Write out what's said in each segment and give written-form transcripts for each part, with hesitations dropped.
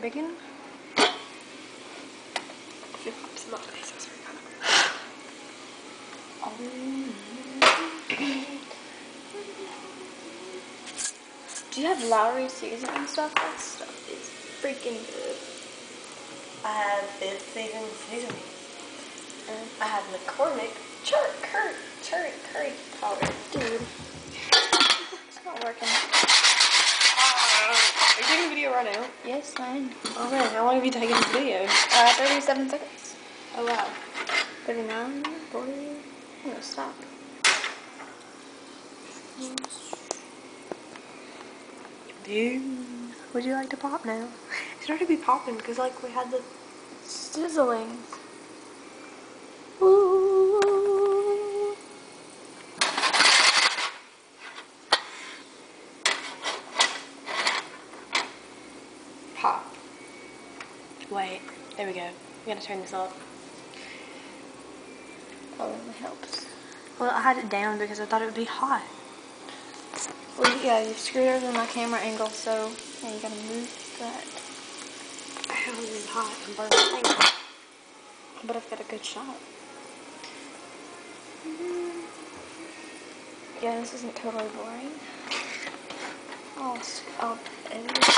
bacon. If it pops in my face, Do you have Lowry seasoning stuff? That stuff is freaking good. I have 5th season seasoning. And I have McCormick curry powder. Dude. It's not working. Are you taking a video right now? Yes, fine. Okay, how long have you taken this video? 37 seconds. Oh wow. 39, 40. I'm gonna stop. Dude, would you like to pop now? It's not to be popping because like we had the Sizzling. Ooh. pop. Wait, there we go. We gotta turn this up. Oh, that helps. Well, I had it down because I thought it would be hot. Well, yeah, you screwed over my camera angle, so yeah, you gotta move that. Ow, this is hot. I'm burning. But I've got a good shot. Yeah, this isn't totally boring. I'll edit it.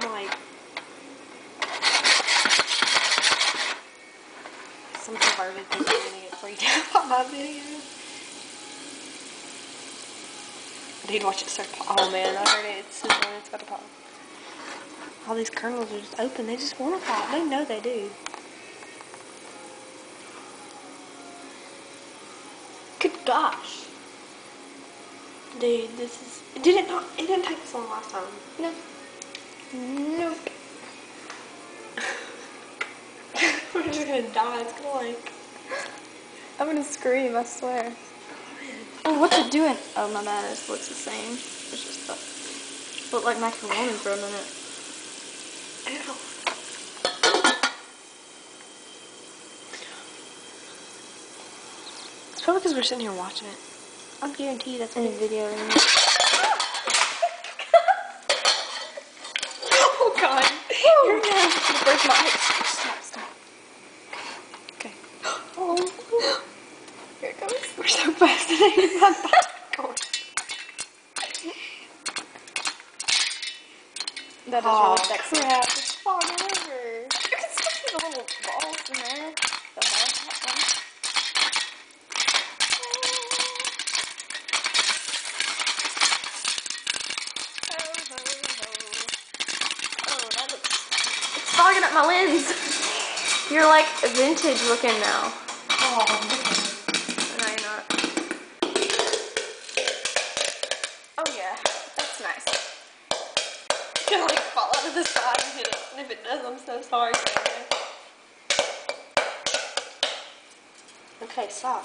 Like, some perverted people are gonna get freaked out by my video. Dude, watch it start pop. Oh man, I heard it. It's sizzling. It's about to pop. All these kernels are just open. They just want to pop. They know they do. Good gosh. Dude, this is... It didn't take this long last time. No. Nope. We're just gonna die. It's gonna like... I'm gonna scream, I swear. Oh, what's it doing? Oh, my bad. It looks the same. It's just the... look like macaroni for a minute. Ew. It's probably because we're sitting here watching it. I guarantee that's In a video. Oh god. Woo! You're gonna have to break my eyes. Stop. Okay. Oh. Here it goes. We're so fascinated by popcorn. That is Oh, really sexy. crap. It's falling over. You can still see the little balls in there. The hot one. Oh, that looks... It's fogging up my lens. You're like vintage looking now. Oh. No, you're not. Oh yeah, that's nice. It's gonna like fall out of the side and hit it. And if it does, I'm so sorry, Sarah. Okay, stop.